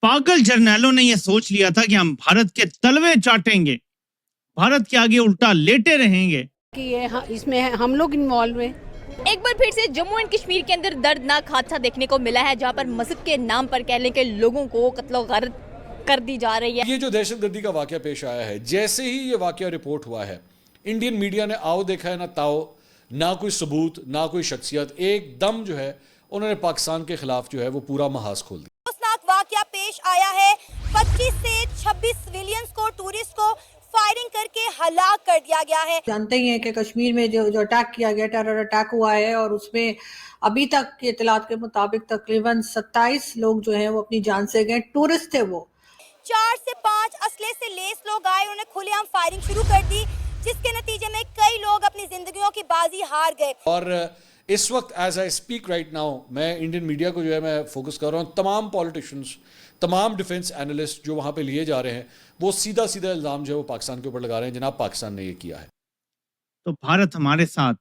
पागल जर्नैलों ने यह सोच लिया था कि हम भारत के तलवे चाटेंगे, भारत के आगे उल्टा लेटे रहेंगे कि ये इसमें हम लोग इन्वॉल्व हैं। एक बार फिर से जम्मू एंड कश्मीर के अंदर दर्दनाक हादसा देखने को मिला है, जहां पर मस्जिद के नाम पर कहने के लोगों को कत्लो गारत कर दी जा रही है। ये जो दहशतगर्दी का वाकया पेश आया है, जैसे ही ये वाकया रिपोर्ट हुआ है, इंडियन मीडिया ने आओ देखा है ना ताओ, ना कोई सबूत ना कोई शख्सियत, एकदम जो है उन्होंने पाकिस्तान के खिलाफ जो है वो पूरा महाज खोल दिया। वाकया पेश आया है। 25 से 26 सिविलियंस को, टूरिस्ट को फायरिंग करके हलाक कर दिया गया है। जानते ही हैं कि कश्मीर में जो अटैक किया गया, टेरर अटैक हुआ है, और उसमें अभी तक के इत्तलात के मुताबिक तकरीबन 27 लोग जो हैं वो अपनी जान से गए। टूरिस्ट थे वो। 4 से 5 असले से लेस लोग आए, उन्होंने खुलेआम फायरिंग शुरू कर दी, जिसके नतीजे में कई लोग अपनी जिंदगियों की बाजी हार गए। और इस वक्त as I speak right now, मैं इंडियन मीडिया को जो है मैं फोकस कर रहा हूँ, तमाम पॉलिटिशियंस, तमाम डिफेंस एनालिस्ट जो वहाँ पे लिए जा रहे हैं, वो सीधा सीधा इल्ज़ाम जो है वो पाकिस्तान के ऊपर लगा रहे हैं, जनाब पाकिस्तान ने ये किया है। तो भारत हमारे साथ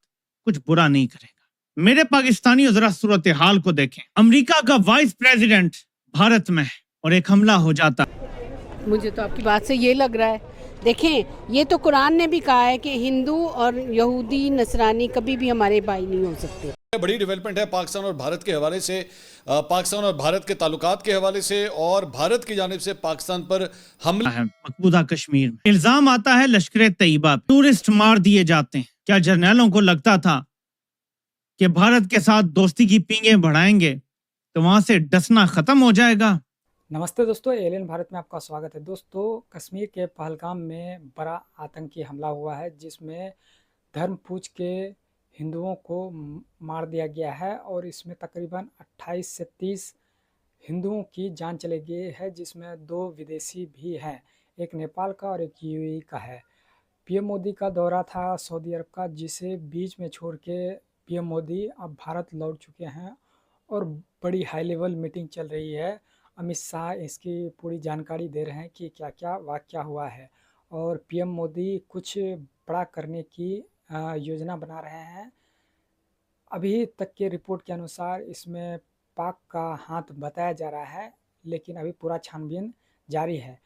कुछ बुरा नहीं करेगा। मेरे पाकिस्तानियों, जरा सूरत हाल को देखें। अमेरिका का वाइस प्रेसिडेंट भारत में है और एक हमला हो जाता। मुझे तो आपकी बात से ये लग रहा है, देखें ये तो कुरान ने भी कहा है कि हिंदू और यहूदी नसरानी कभी भी हमारे भाई नहीं हो सकते। बड़ी डेवलपमेंट है पाकिस्तान और भारत के हवाले से, पाकिस्तान और भारत के ताल्लुकात के हवाले से, और भारत की जानिब से पाकिस्तान पर हमला है। मकबूजा कश्मीर में इल्जाम आता है लश्कर तैयबा, टूरिस्ट मार दिए जाते हैं। क्या जर्नैलों को लगता था कि भारत के साथ दोस्ती की पींगें बढ़ाएंगे तो वहां से डसना खत्म हो जाएगा? नमस्ते दोस्तों, एलियन भारत में आपका स्वागत है। दोस्तों, कश्मीर के पहलगाम में बड़ा आतंकी हमला हुआ है, जिसमें धर्म पूछ के हिंदुओं को मार दिया गया है, और इसमें तकरीबन 28 से 30 हिंदुओं की जान चली गई है, जिसमें 2 विदेशी भी हैं, एक नेपाल का और एक यूएई का है। पीएम मोदी का दौरा था सऊदी अरब का, जिसे बीच में छोड़ के पीएम मोदी अब भारत लौट चुके हैं और बड़ी हाई लेवल मीटिंग चल रही है। अमित शाह इसकी पूरी जानकारी दे रहे हैं कि क्या क्या वाक़या हुआ है, और पीएम मोदी कुछ बड़ा करने की योजना बना रहे हैं। अभी तक के रिपोर्ट के अनुसार इसमें पाक का हाथ बताया जा रहा है, लेकिन अभी पूरा छानबीन जारी है।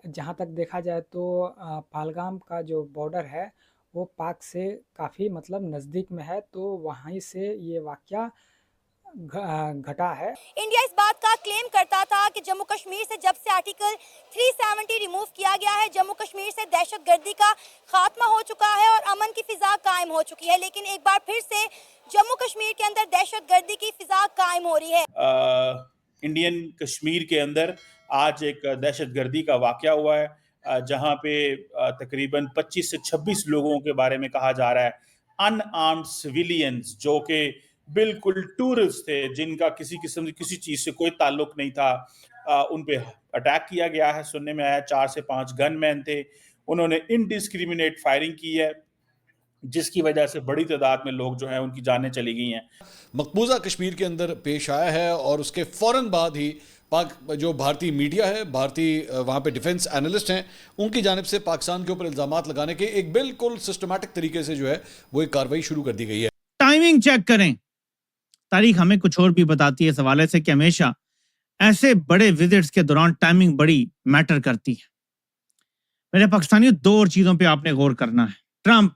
जहां तक देखा जाए तो पहलगाम का जो बॉर्डर है वो पाक से काफ़ी मतलब नज़दीक में है, तो वहीं से ये वाक़या घटा है। इंडिया इस बात का क्लेम करता था कि जम्मू कश्मीर से जब से आर्टिकल 370 रिमूव किया गया है, जम्मू कश्मीर से दहशतगर्दी का खात्मा हो चुका है और अमन की फिजा कायम हो चुकी है। लेकिन एक बार फिर से जम्मू कश्मीर के अंदर दहशतगर्दी की फिजा कायम हो रही है। इंडियन कश्मीर के अंदर आज एक दहशतगर्दी का वाकया हुआ है, जहां पे तकरीबन 25 से 26 लोगों के बारे में कहा जा रहा है, अनआर्म्ड सिविलियंस जो कि बिल्कुल टूरिस्ट थे, जिनका किसी किस्म की किसी चीज से कोई ताल्लुक नहीं था, उन पे अटैक किया गया है। सुनने में आया 4 से 5 गनमैन थे, उन्होंने इनडिस्क्रिमिनेट फायरिंग की है, जिसकी वजह से बड़ी तादाद में लोग जो हैं उनकी जानें चली गई हैं। मकबूजा कश्मीर के अंदर पेश आया है, और उसके फ़ौरन बाद ही पाक जो भारतीय मीडिया है, भारतीय वहाँ पे डिफेंस एनालिस्ट हैं, उनकी जानिब से पाकिस्तान के ऊपर इल्ज़ामात लगाने के एक बिल्कुल सिस्टमैटिक तरीके से जो है वो एक कार्रवाई शुरू कर दी गई है। टाइमिंग चेक करें, तारीख हमें कुछ और भी बताती है इस हवाले से कि हमेशा ऐसे बड़े विजिट्स के दौरान टाइमिंग बड़ी मैटर करती है। मेरे पाकिस्तानियों, 2 और चीजों पे आपने गौर करना है। ट्रंप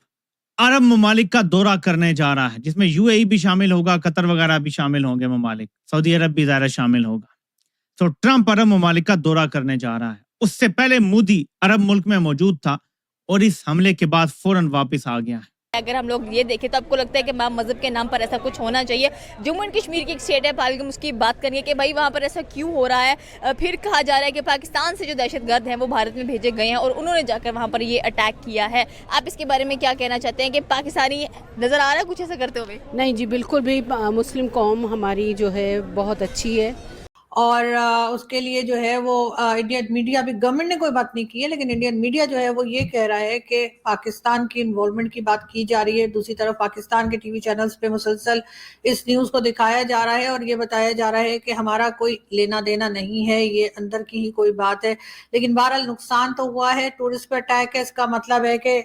अरब ममालिक का दौरा करने जा रहा है, जिसमें यूएई भी शामिल होगा, कतर वगैरह भी शामिल होंगे ममालिक, सऊदी अरब भी ज़ाहिर शामिल होगा। तो ट्रंप अरब ममालिक का दौरा करने जा रहा है। उससे पहले मोदी अरब मुल्क में मौजूद था और इस हमले के बाद फौरन वापस आ गया है। अगर हम लोग ये देखें तो आपको लगता है कि मजहब के नाम पर ऐसा कुछ होना चाहिए? जम्मू एंड कश्मीर की एक स्टेट है पहलगाम, उसकी बात करेंगे कि भाई वहाँ पर ऐसा क्यों हो रहा है। फिर कहा जा रहा है कि पाकिस्तान से जो दहशतगर्द हैं वो भारत में भेजे गए हैं और उन्होंने जाकर वहाँ पर ये अटैक किया है। आप इसके बारे में क्या कहना चाहते हैं कि पाकिस्तानी नजर आ रहा है कुछ ऐसा करते हुए? नहीं जी, बिल्कुल भी। मुस्लिम कौम हमारी जो है बहुत अच्छी है, और उसके लिए जो है वो इंडियन मीडिया भी, गवर्नमेंट ने कोई बात नहीं की है, लेकिन इंडियन मीडिया जो है वो ये कह रहा है कि पाकिस्तान की इन्वॉल्वमेंट की बात की जा रही है। दूसरी तरफ पाकिस्तान के टीवी चैनल्स पे मुसलसल इस न्यूज़ को दिखाया जा रहा है और ये बताया जा रहा है कि हमारा कोई लेना देना नहीं है, ये अंदर की ही कोई बात है। लेकिन बहरहाल नुकसान तो हुआ है, टूरिस्ट पे अटैक है। इसका मतलब है कि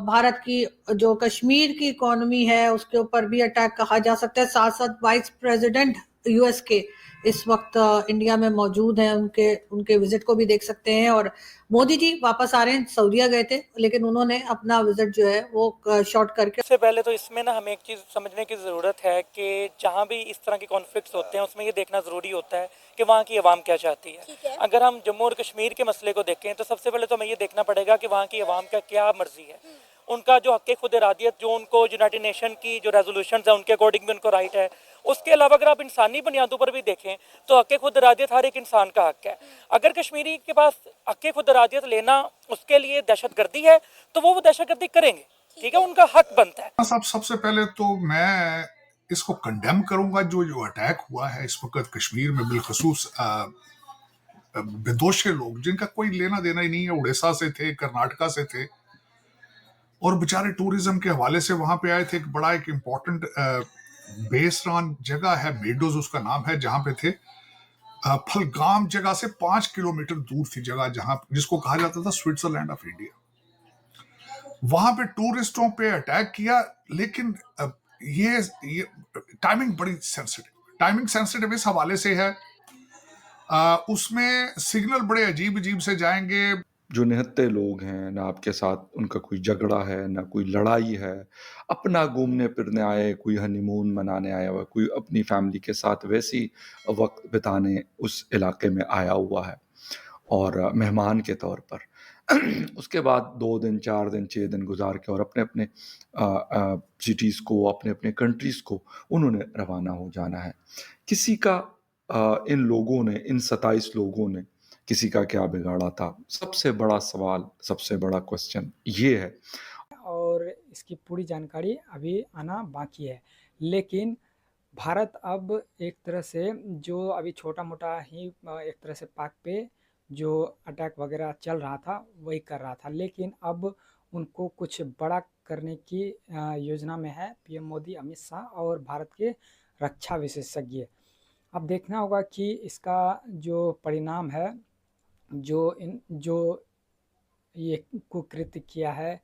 भारत की जो कश्मीर की इकोनॉमी है उसके ऊपर भी अटैक कहा जा सकता है। साथ साथ वाइस प्रेसिडेंट यूएस के इस वक्त इंडिया में मौजूद हैं, उनके विजिट को भी देख सकते हैं। और मोदी जी वापस आ रहे हैं, सऊदीया गए थे लेकिन उन्होंने अपना विजिट जो है वो शॉर्ट करके। सबसे पहले तो इसमें ना हमें एक चीज़ समझने की ज़रूरत है कि जहाँ भी इस तरह के कॉन्फ्लिक्ट्स होते हैं उसमें ये देखना ज़रूरी होता है कि वहाँ की आवाम क्या चाहती है। अगर हम जम्मू और कश्मीर के मसले को देखें तो सबसे पहले तो हमें ये देखना पड़ेगा कि वहाँ की आवाम का क्या मर्जी है। उनका जो हक़ खुद इरादियत, जो उनको यूनाइटेड नेशन की जो रेजोल्यूशंस है उनके अकॉर्डिंग भी उनको राइट है। उसके अलावा अगर आप इंसानी बुनियादों पर भी देखें तो हक़ खुद इरादियत हर एक इंसान का हक़ है। अगर कश्मीरी के पास हक़ खुद इरादियत लेना उसके लिए दहशतगर्दी है तो वो दहशतगर्दी करेंगे, ठीक है, उनका हक बनता है। सबसे पहले तो मैं इसको कंडेम करूंगा जो अटैक हुआ है इस वक्त कश्मीर में, बिलखसूस बेदोश लोग जिनका कोई लेना देना ही नहीं है, उड़ीसा से थे, कर्नाटका से थे और बेचारे टूरिज्म के हवाले से वहां पे आए थे। एक इम्पोर्टेंट बेसरान जगह है, मेडोज उसका नाम है, जहां पे थे। फलगाम जगह से 5 किलोमीटर दूर थी जगह जहां जिसको कहा जाता था स्विट्जरलैंड ऑफ इंडिया। वहां पे टूरिस्टों पे अटैक किया, लेकिन ये टाइमिंग सेंसिटिव इस हवाले से है। उसमें सिग्नल बड़े अजीब अजीब से जाएंगे। जो निहत्थे लोग हैं, ना आपके साथ उनका कोई झगड़ा है, ना कोई लड़ाई है, अपना घूमने फिरने आए, कोई हनीमून मनाने आया हुआ, कोई अपनी फैमिली के साथ वैसी वक्त बिताने उस इलाके में आया हुआ है और मेहमान के तौर पर। उसके बाद 2 दिन, 4 दिन, 6 दिन गुजार के और अपने-अपने सिटीज़ को, अपने-अपने कंट्रीज़ को उन्होंने रवाना हो जाना है। किसी का इन लोगों ने, इन 27 लोगों ने किसी का क्या बिगाड़ा था? सबसे बड़ा सवाल, सबसे बड़ा क्वेश्चन ये है। और इसकी पूरी जानकारी अभी आना बाकी है। लेकिन भारत अब एक तरह से जो अभी छोटा-मोटा ही एक तरह से पाक पे जो अटैक वगैरह चल रहा था वही कर रहा था, लेकिन अब उनको कुछ बड़ा करने की योजना में है पीएम मोदी, अमित शाह और भारत के रक्षा विशेषज्ञ। अब देखना होगा कि इसका जो परिणाम है, जो ये कुकृत्य किया है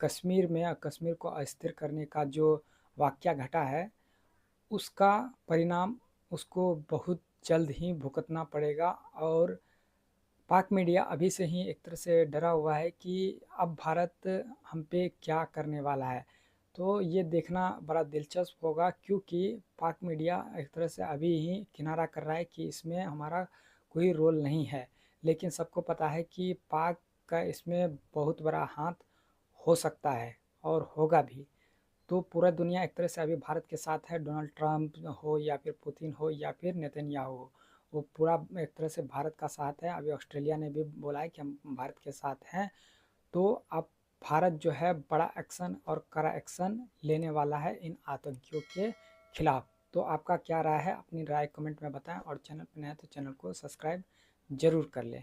कश्मीर में, कश्मीर को अस्थिर करने का जो वाक़या घटा है, उसका परिणाम उसको बहुत जल्द ही भुगतना पड़ेगा। और पाक मीडिया अभी से ही एक तरह से डरा हुआ है कि अब भारत हम पे क्या करने वाला है। तो ये देखना बड़ा दिलचस्प होगा, क्योंकि पाक मीडिया एक तरह से अभी ही किनारा कर रहा है कि इसमें हमारा कोई रोल नहीं है, लेकिन सबको पता है कि पाक का इसमें बहुत बड़ा हाथ हो सकता है और होगा भी। तो पूरा दुनिया एक तरह से अभी भारत के साथ है, डोनाल्ड ट्रंप हो या फिर पुतिन हो या फिर नेतन्याहू हो, वो पूरा एक तरह से भारत का साथ है। अभी ऑस्ट्रेलिया ने भी बोला है कि हम भारत के साथ हैं। तो अब भारत जो है बड़ा एक्शन और कड़ा एक्शन लेने वाला है इन आतंकियों के खिलाफ। तो आपका क्या राय है, अपनी राय कमेंट में बताएं और चैनल पर नए हैं तो चैनल को सब्सक्राइब जरूर कर लें।